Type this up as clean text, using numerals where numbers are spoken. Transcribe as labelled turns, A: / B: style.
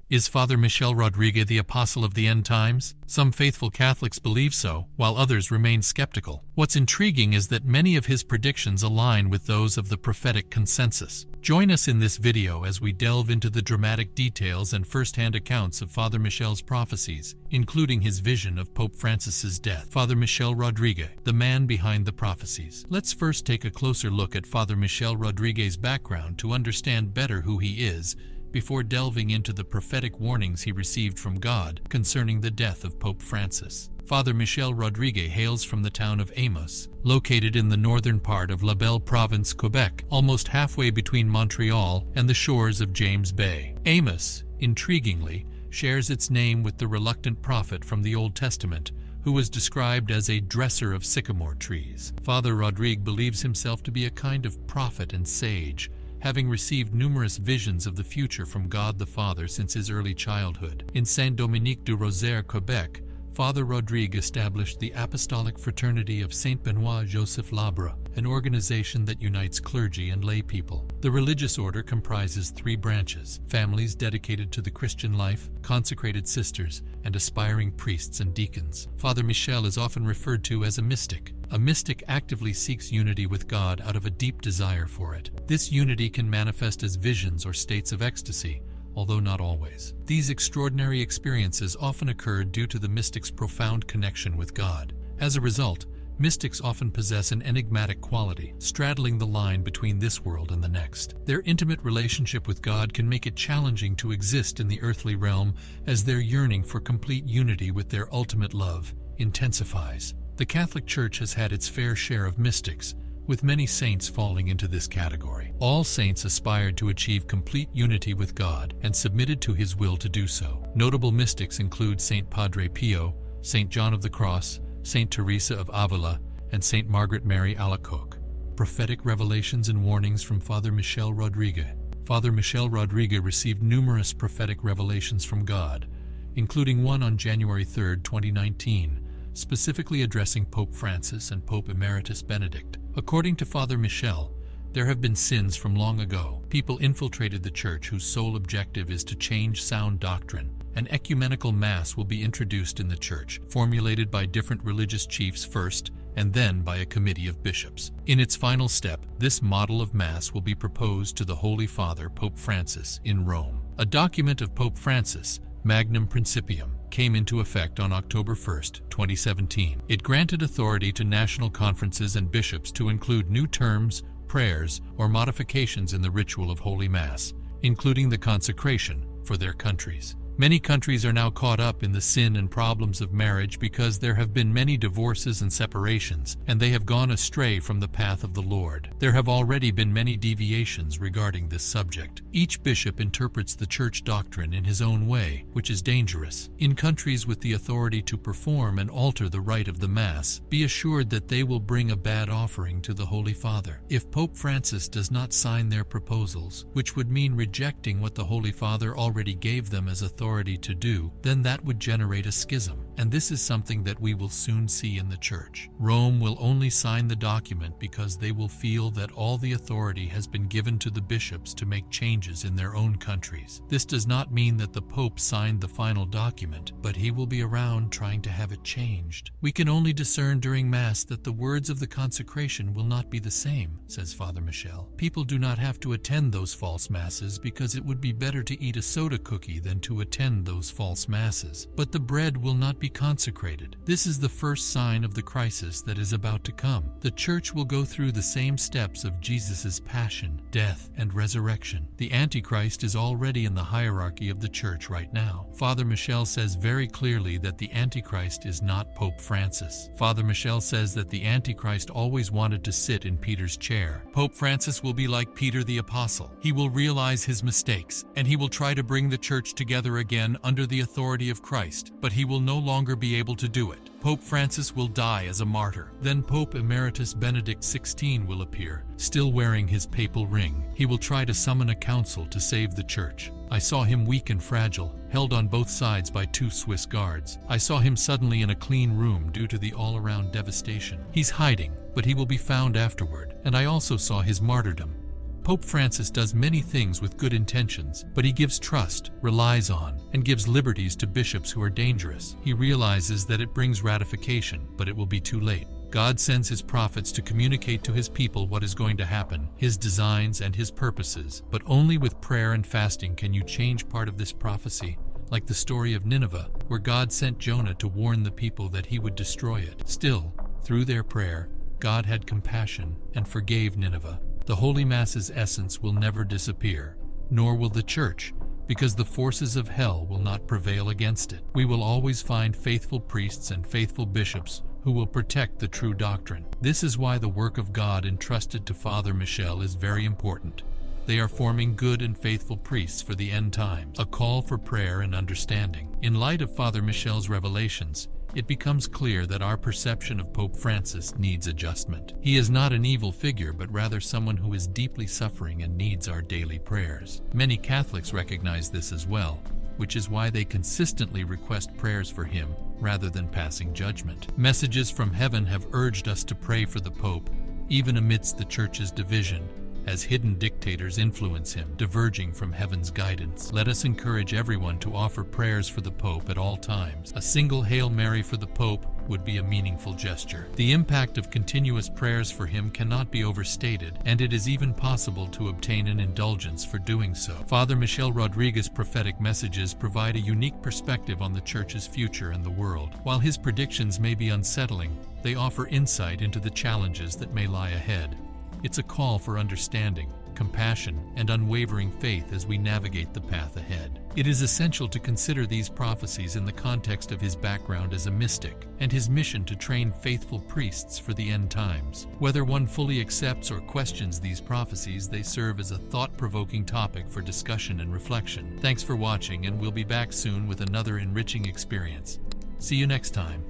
A: Is Father Michel Rodrigue the apostle of the end times? Some faithful Catholics believe so, while others remain skeptical. What's intriguing is that many of his predictions align with those of the prophetic consensus. Join us in this video as we delve into the dramatic details and first-hand accounts of Father Michel's prophecies, including his vision of Pope Francis's death. Father Michel Rodrigue, the man behind the prophecies. Let's first take a closer look at Father Michel Rodrigue's background to understand better who he is, before delving into the prophetic warnings he received from God concerning the death of Pope Francis. Father Michel Rodrigue hails from the town of Amos, located in the northern part of La Belle Province, Quebec, almost halfway between Montreal and the shores of James Bay. Amos, intriguingly, shares its name with the reluctant prophet from the Old Testament, who was described as a dresser of sycamore trees. Father Rodrigue believes himself to be a kind of prophet and sage, having received numerous visions of the future from God the Father since his early childhood. In Saint-Dominique du Rosaire, Quebec, Father Rodrigue established the Apostolic Fraternity of Saint Benoit Joseph Labre, an organization that unites clergy and lay people. The religious order comprises 3 branches: families dedicated to the Christian life, consecrated sisters, and aspiring priests and deacons. Father Michel is often referred to as a mystic. A mystic actively seeks unity with God out of a deep desire for it. This unity can manifest as visions or states of ecstasy, although not always. These extraordinary experiences often occur due to the mystic's profound connection with God. As a result, mystics often possess an enigmatic quality, straddling the line between this world and the next. Their intimate relationship with God can make it challenging to exist in the earthly realm, as their yearning for complete unity with their ultimate love intensifies. The Catholic Church has had its fair share of mystics, with many saints falling into this category. All saints aspired to achieve complete unity with God and submitted to His will to do so. Notable mystics include Saint Padre Pio, Saint John of the Cross, Saint Teresa of Avila, and Saint Margaret Mary Alacoque. Prophetic revelations and warnings from Father Michel Rodrigue. Father Michel Rodrigue received numerous prophetic revelations from God, including one on January 3, 2019, specifically addressing Pope Francis and Pope Emeritus Benedict. According to Father Michel, there have been sins from long ago. People infiltrated the Church whose sole objective is to change sound doctrine. An ecumenical mass will be introduced in the Church, formulated by different religious chiefs first, and then by a committee of bishops. In its final step, this model of Mass will be proposed to the Holy Father, Pope Francis, in Rome. A document of Pope Francis, Magnum Principium, came into effect on October 1, 2017. It granted authority to national conferences and bishops to include new terms, prayers, or modifications in the ritual of Holy Mass, including the consecration for their countries. Many countries are now caught up in the sin and problems of marriage because there have been many divorces and separations, and they have gone astray from the path of the Lord. There have already been many deviations regarding this subject. Each bishop interprets the church doctrine in his own way, which is dangerous. In countries with the authority to perform and alter the rite of the Mass, be assured that they will bring a bad offering to the Holy Father. If Pope Francis does not sign their proposals, which would mean rejecting what the Holy Father already gave them as authority to do, then that would generate a schism, and this is something that we will soon see in the Church. Rome will only sign the document because they will feel that all the authority has been given to the bishops to make changes in their own countries. This does not mean that the Pope signed the final document, but he will be around trying to have it changed. We can only discern during Mass that the words of the consecration will not be the same, says Father Michel. People do not have to attend those false Masses because it would be better to eat a soda cookie than to attend those false Masses. But the bread will not be consecrated. This is the first sign of the crisis that is about to come. The Church will go through the same steps of Jesus' passion, death, and resurrection. The Antichrist is already in the hierarchy of the Church right now. Father Michel says very clearly that the Antichrist is not Pope Francis. Father Michel says that the Antichrist always wanted to sit in Peter's chair. Pope Francis will be like Peter the Apostle. He will realize his mistakes, and he will try to bring the Church together again under the authority of Christ, but he will no longer be able to do it. Pope Francis will die as a martyr. Then Pope Emeritus Benedict XVI will appear, still wearing his papal ring. He will try to summon a council to save the Church. I saw him weak and fragile, held on both sides by 2 Swiss guards. I saw him suddenly in a clean room due to the all-around devastation. He's hiding, but he will be found afterward. And I also saw his martyrdom. Pope Francis does many things with good intentions, but he gives trust, relies on, and gives liberties to bishops who are dangerous. He realizes that it brings ratification, but it will be too late. God sends his prophets to communicate to his people what is going to happen, his designs and his purposes, but only with prayer and fasting can you change part of this prophecy, like the story of Nineveh, where God sent Jonah to warn the people that he would destroy it. Still, through their prayer, God had compassion and forgave Nineveh. The Holy Mass's essence will never disappear, nor will the Church, because the forces of hell will not prevail against it. We will always find faithful priests and faithful bishops who will protect the true doctrine. This is why the work of God entrusted to Father Michel is very important. They are forming good and faithful priests for the end times, a call for prayer and understanding. In light of Father Michel's revelations, it becomes clear that our perception of Pope Francis needs adjustment. He is not an evil figure, but rather someone who is deeply suffering and needs our daily prayers. Many Catholics recognize this as well, which is why they consistently request prayers for him rather than passing judgment. Messages from heaven have urged us to pray for the Pope, even amidst the Church's division, as hidden dictators influence him, diverging from heaven's guidance. Let us encourage everyone to offer prayers for the Pope at all times. A single Hail Mary for the Pope would be a meaningful gesture. The impact of continuous prayers for him cannot be overstated, and it is even possible to obtain an indulgence for doing so. Father Michel Rodriguez's prophetic messages provide a unique perspective on the Church's future and the world. While his predictions may be unsettling, they offer insight into the challenges that may lie ahead. It's a call for understanding, compassion, and unwavering faith as we navigate the path ahead. It is essential to consider these prophecies in the context of his background as a mystic and his mission to train faithful priests for the end times. Whether one fully accepts or questions these prophecies, they serve as a thought-provoking topic for discussion and reflection. Thanks for watching, and we'll be back soon with another enriching experience. See you next time.